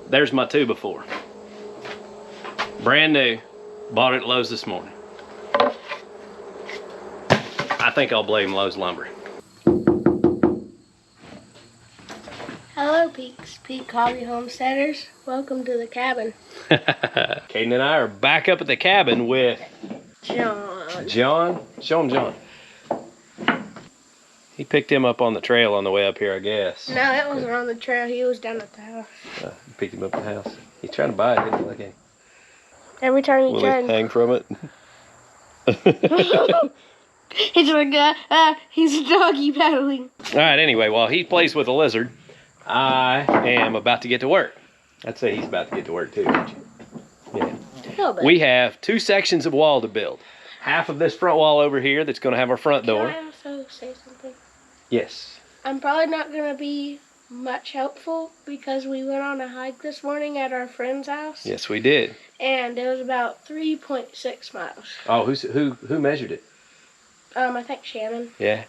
there's my 2x4. Brand new. Bought it at Lowe's this morning. I think I'll blame Lowe's Lumber. Hello, Peak Hobby Homesteaders. Welcome to the cabin. Caden and I are back up at the cabin with John. John. Show him John. He picked him up on the trail on the way up here, I guess. No, that wasn't on the trail. He was down at the house. Picked him up at the house. He's trying to buy it, didn't he? Like him. Every time he Will tried. he hang from it? He's like, he's doggy paddling. All right, anyway, while he plays with a lizard, I am about to get to work. I'd say he's about to get to work too, don't you? Yeah. We have 2 sections of wall to build. Half of this front wall over here that's going to have our front door. Can I also say something? Yes. I'm probably not going to be much helpful because we went on a hike this morning at our friend's house. Yes, we did. And it was about 3.6 miles. Oh, who measured it? I think Shannon. Yeah.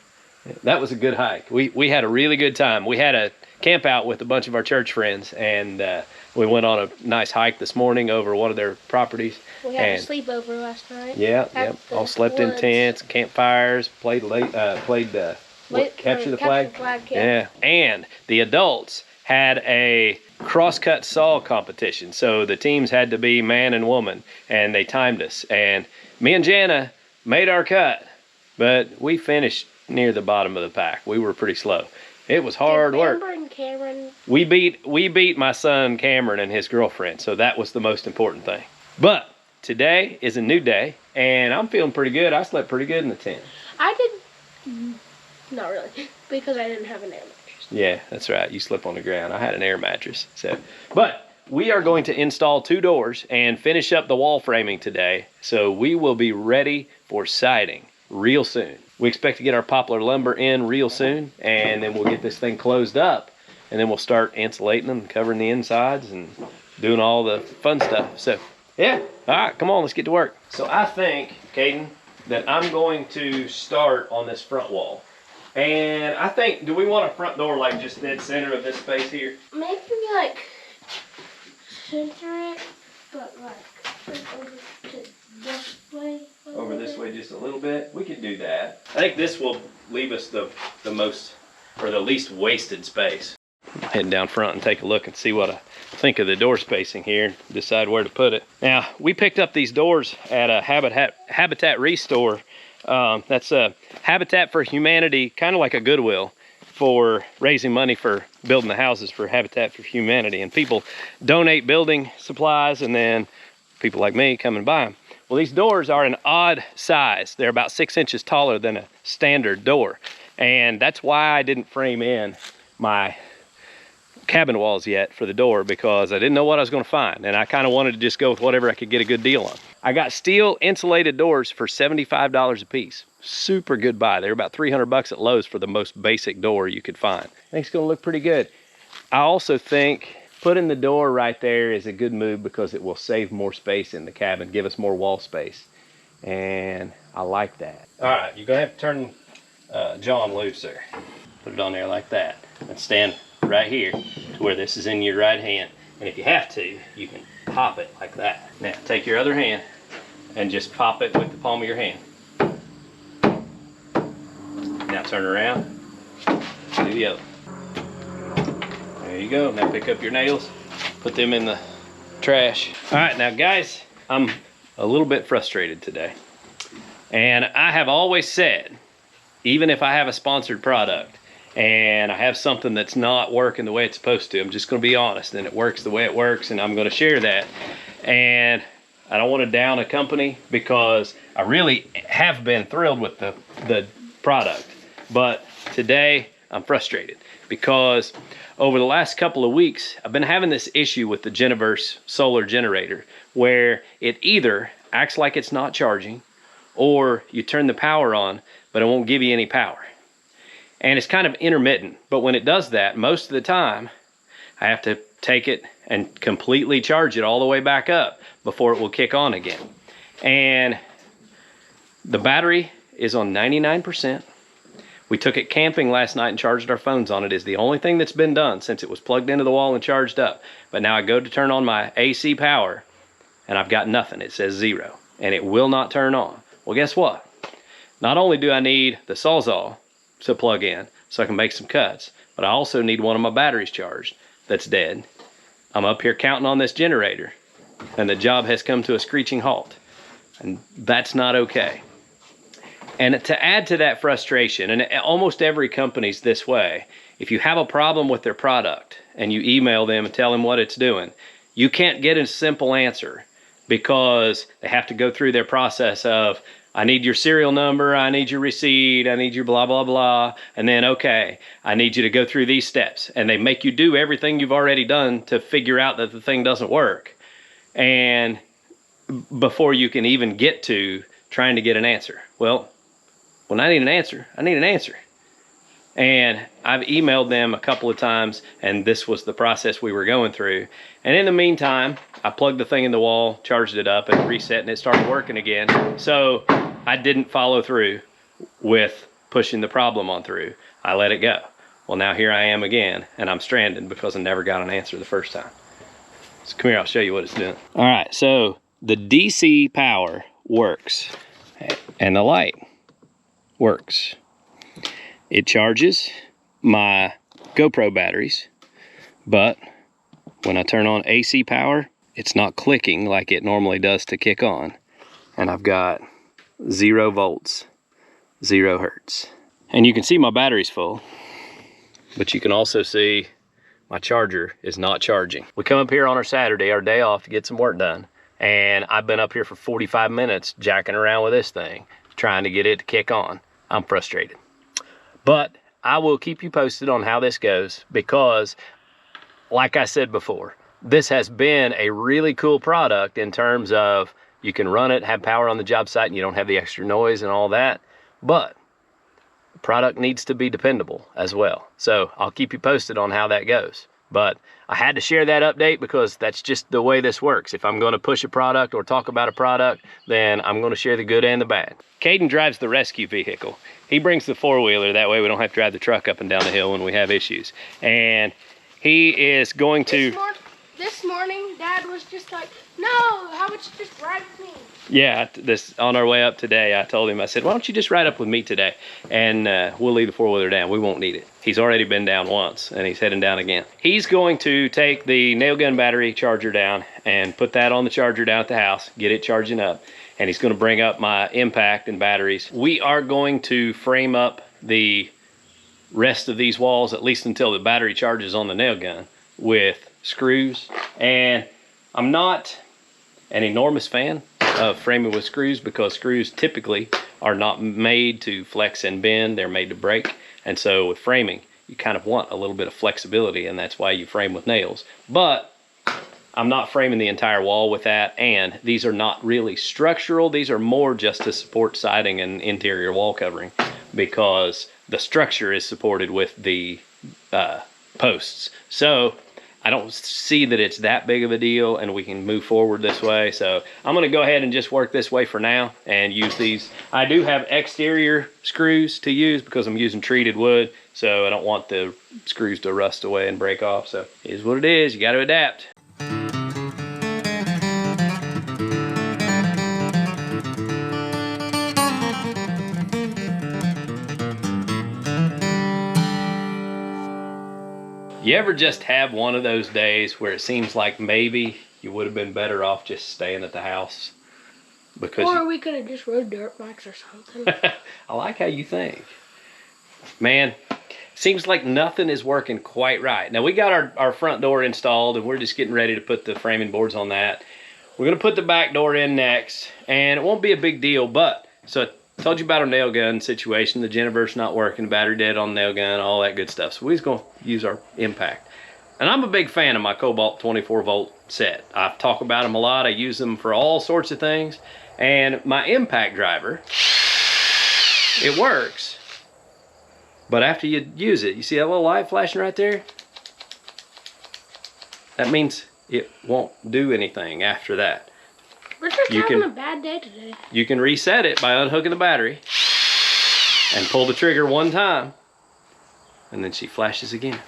That was a good hike. We had a really good time. We had a camp out with a bunch of our church friends, and we went on a nice hike this morning over one of their properties. We had a sleepover last night. Yeah, yep. All slept in tents, campfires, played capture the flag. Yeah, and the adults had a cross-cut saw competition. So the teams had to be man and woman, and they timed us. And me and Jana made our cut, but we finished near the bottom of the pack. We were pretty slow. It was hard work. And Cameron. We beat my son Cameron and his girlfriend, so that was the most important thing. But today is a new day, and I'm feeling pretty good. I slept pretty good in the tent. I did, not really, because I didn't have an air mattress. Yeah, that's right. You slept on the ground. I had an air mattress. But we are going to install 2 doors and finish up the wall framing today, so we will be ready for siding real soon. We expect to get our poplar lumber in real soon, and then we'll get this thing closed up, and then we'll start insulating them, covering the insides, and doing all the fun stuff. So, yeah. All right, come on, let's get to work. So I think, Caden, that I'm going to start on this front wall. And I think, do we want a front door like just dead center of this space here? Maybe like center it, but like over to this way. Over this way just a little bit. We could do that. I think this will leave us the most, or the least wasted space. Heading down front and take a look and see what I think of the door spacing here and decide where to put it. Now, we picked up these doors at a Habitat Restore. That's a Habitat for Humanity, kind of like a Goodwill, for raising money for building the houses for Habitat for Humanity. And people donate building supplies, and then people like me come and buy them. Well, these doors are an odd size. They're about 6 inches taller than a standard door. And that's why I didn't frame in my cabin walls yet for the door, because I didn't know what I was going to find. And I kind of wanted to just go with whatever I could get a good deal on. I got steel insulated doors for $75 a piece. Super good buy. They're about 300 bucks at Lowe's for the most basic door you could find. I think it's going to look pretty good. I also think putting the door right there is a good move because it will save more space in the cabin, give us more wall space. And I like that. All right, you're gonna have to turn John loose there. Put it on there like that. And stand right here to where this is in your right hand. And if you have to, you can pop it like that. Now, take your other hand and just pop it with the palm of your hand. Now turn around, do the other. There you go. Now pick up your nails, put them in the trash. All right, now guys, I'm a little bit frustrated today. And I have always said, even if I have a sponsored product and I have something that's not working the way it's supposed to, I'm just gonna be honest, and it works the way it works, and I'm gonna share that. And I don't want to down a company because I really have been thrilled with the product. But today I'm frustrated because over the last couple of weeks, I've been having this issue with the Geniverse solar generator where it either acts like it's not charging, or you turn the power on, but it won't give you any power. And it's kind of intermittent, but when it does that, most of the time, I have to take it and completely charge it all the way back up before it will kick on again. And the battery is on 99%. We took it camping last night and charged our phones on it. Is the only thing that's been done since it was plugged into the wall and charged up. But now I go to turn on my AC power and I've got nothing. It says 0 and it will not turn on. Well, guess what? Not only do I need the Sawzall to plug in so I can make some cuts, but I also need one of my batteries charged that's dead. I'm up here counting on this generator and the job has come to a screeching halt. And that's not okay. And to add to that frustration, and almost every company's this way, if you have a problem with their product and you email them and tell them what it's doing, you can't get a simple answer because they have to go through their process of, I need your serial number, I need your receipt, I need your blah, blah, blah. And then, okay, I need you to go through these steps. And they make you do everything you've already done to figure out that the thing doesn't work. And before you can even get to trying to get an answer. Well, when I need an answer, I need an answer. And I've emailed them a couple of times, and this was the process we were going through. And in the meantime, I plugged the thing in the wall, charged it up, and reset, and it started working again. So I didn't follow through with pushing the problem on through. I let it go. Well, now here I am again, and I'm stranded because I never got an answer the first time. So come here, I'll show you what it's doing. All right, so the DC power works, and the light works. It charges my GoPro batteries, but when I turn on AC power, it's not clicking like it normally does to kick on. And I've got 0 volts, 0 hertz. And you can see my battery's full, but you can also see my charger is not charging. We come up here on our Saturday, our day off, to get some work done. And I've been up here for 45 minutes jacking around with this thing, trying to get it to kick on. I'm frustrated. But I will keep you posted on how this goes because, like I said before, this has been a really cool product in terms of you can run it, have power on the job site, and you don't have the extra noise and all that. But the product needs to be dependable as well. So I'll keep you posted on how that goes. But I had to share that update because that's just the way this works. If I'm going to push a product or talk about a product, then I'm going to share the good and the bad. Caden drives the rescue vehicle. He brings the four-wheeler. That way we don't have to drive the truck up and down the hill when we have issues. And he is going to... This morning, Dad was just like, no, how about you just ride with me? Yeah, on our way up today, I told him, I said, why don't you just ride up with me today? And we'll leave the four-wheeler down. We won't need it. He's already been down once, and he's heading down again. He's going to take the nail gun battery charger down and put that on the charger down at the house, get it charging up, and he's going to bring up my impact and batteries. We are going to frame up the rest of these walls, at least until the battery charges on the nail gun, with screws. And I'm not an enormous fan of framing with screws because screws typically are not made to flex and bend, they're made to break. And so with framing, you kind of want a little bit of flexibility, and that's why you frame with nails. But I'm not framing the entire wall with that, and these are not really structural. These are more just to support siding and interior wall covering because the structure is supported with the posts. So I don't see that it's that big of a deal and we can move forward this way. So I'm going to go ahead and just work this way for now and use these. I do have exterior screws to use because I'm using treated wood. So I don't want the screws to rust away and break off. So it is what it is. You got to adapt. You ever just have one of those days where it seems like maybe you would have been better off just staying at the house? Because we could have just rode dirt bikes or something. I like how you think. Man, seems like nothing is working quite right. Now we got our front door installed and we're just getting ready to put the framing boards on that. We're going to put the back door in next, and it won't be a big deal, but so I told you about our nail gun situation. The Jennifer's not working, the battery dead on the nail gun, all that good stuff. So we're just going to use our impact. And I'm a big fan of my Cobalt 24 volt set. I've talked about them a lot. I use them for all sorts of things. And my impact driver, it works. But after you use it, you see that little light flashing right there? That means it won't do anything after that. We're just having a bad day today. You can reset it by unhooking the battery. and pull the trigger one time, and then she flashes again.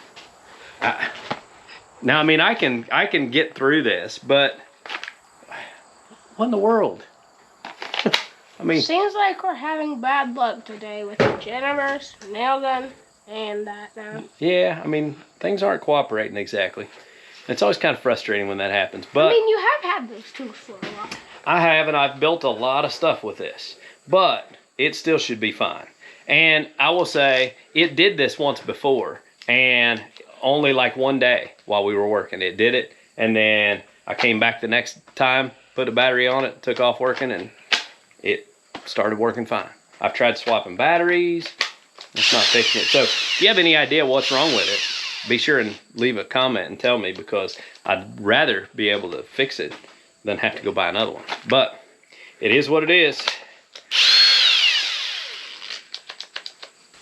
Now, I mean, I can get through this, but what in the world? I mean, seems like we're having bad luck today with the Jennifer's nail gun and that now. yeah, I mean, things aren't cooperating exactly. It's always kind of frustrating when that happens, but I mean, you have had those tools for a while. I have, and I've built a lot of stuff with this, but it still should be fine. And I will say, it did this once before, and only like one day while we were working, it did it. And then I came back the next time, put a battery on it, took off working, and it started working fine. I've tried swapping batteries. It's not fixing it. So if you have any idea what's wrong with it, be sure and leave a comment and tell me, because I'd rather be able to fix it than have to go buy another one. But it is what it is.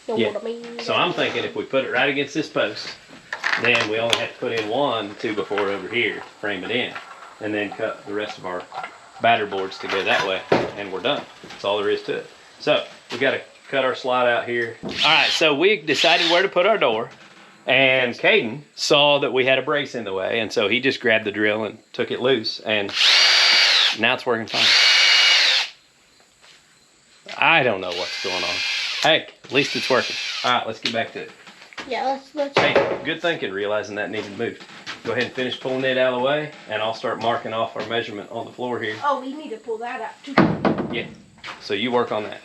Yeah. So I'm thinking if we put it right against this post, then we only have to put in 1 2x4 over here, frame it in, and then cut the rest of our batter boards to go that way, and we're done. That's all there is to it. So we got to cut our slot out here. All right, so we decided where to put our door, and Caden saw that we had a brace in the way, and so he just grabbed the drill and took it loose, and now it's working fine. I don't know what's going on. Hey, at least it's working. All right, let's get back to it. Yeah, let's. Hey, good thinking, realizing that needed moved. Go ahead and finish pulling it out of the way, and I'll start marking off our measurement on the floor here. Oh, we need to pull that out too. Yeah, so you work on that.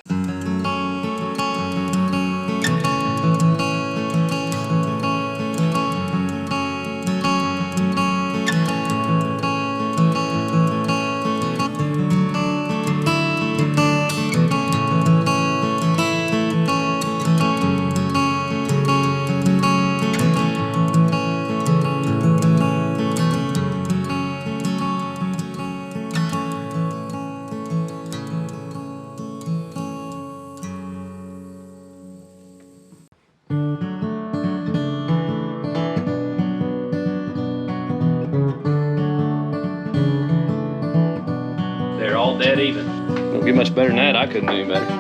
They're all dead even. Don't get much better than that. I couldn't do any better.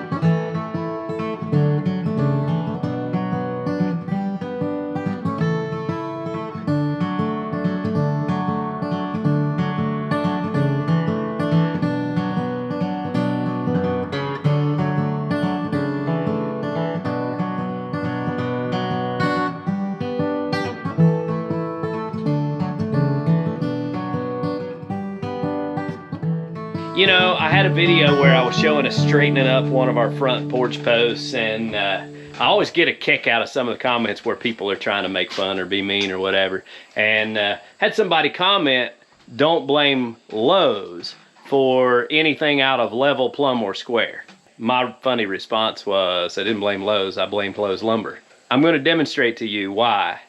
You know, I had a video where I was showing us straightening up one of our front porch posts, and I always get a kick out of some of the comments where people are trying to make fun or be mean or whatever. And had somebody comment, don't blame Lowe's for anything out of level, plumb, or square. My funny response was, I didn't blame Lowe's, I blamed Lowe's Lumber. I'm going to demonstrate to you why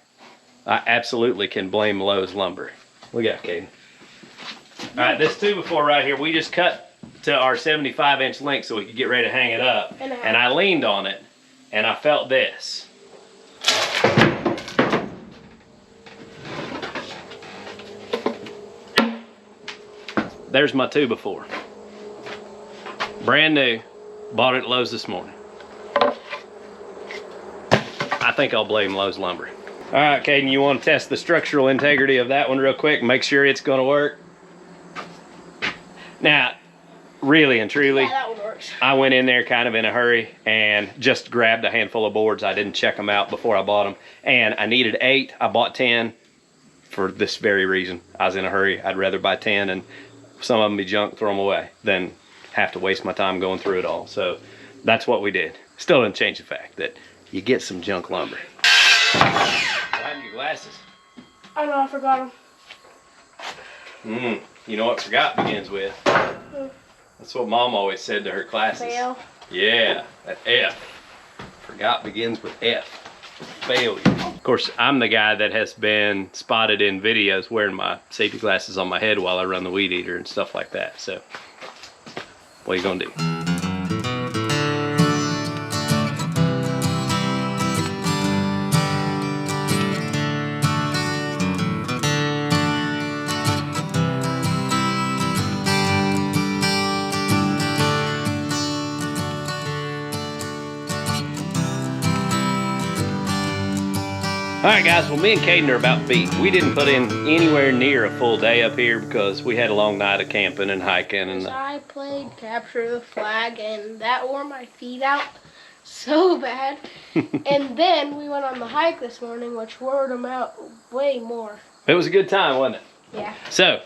I absolutely can blame Lowe's Lumber. Look out, Caden. All right, this 2x4 right here, we just cut to our 75-inch length so we could get ready to hang it up. And I leaned on it, and I felt this. There's my 2x4. Brand new. Bought it at Lowe's this morning. I think I'll blame Lowe's Lumber. All right, Caden, you want to test the structural integrity of that one real quick? Make sure it's going to work. Now, really and truly, Yeah, that one works. I went in there kind of in a hurry and just grabbed a handful of boards. I didn't check them out before I bought them. And I needed 8. I bought 10 for this very reason. I was in a hurry. I'd rather buy 10 and some of them be junk, throw them away, than have to waste my time going through it all. So that's what we did. Still doesn't change the fact that you get some junk lumber. Find your glasses. I know, I forgot them. You know what forgot begins with? That's what Mom always said to her classes. Fail. Yeah, that F. Forgot begins with F. Failure. Of course, I'm the guy that has been spotted in videos wearing my safety glasses on my head while I run the weed eater and stuff like that. So, what are you gonna do? All right, guys, well, me and Caden are about beat. We didn't put in anywhere near a full day up here because we had a long night of camping and hiking. And I played capture the flag, and that wore my feet out so bad. And then we went on the hike this morning, which wore them out way more. it was a good time, wasn't it? Yeah. So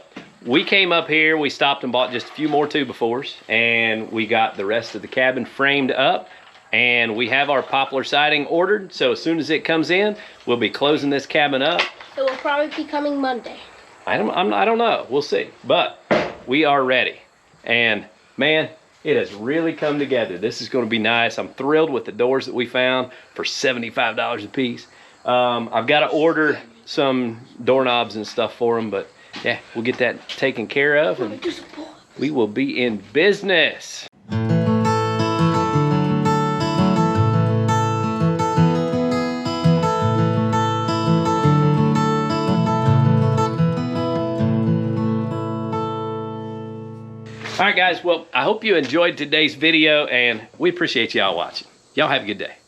we came up here, we stopped and bought just a few more 2x4s, and we got the rest of the cabin framed up, and we have our poplar siding ordered. So as soon as it comes in, we'll be closing this cabin up. It will probably be coming Monday. I don't know, we'll see, but we are ready. And man, it has really come together. This is going to be nice. I'm thrilled with the doors that we found for $75 a piece. I've got to order some doorknobs and stuff for them, but yeah, we'll get that taken care of and we will be in business. All right, guys, well, I hope you enjoyed today's video, and we appreciate y'all watching. Y'all have a good day.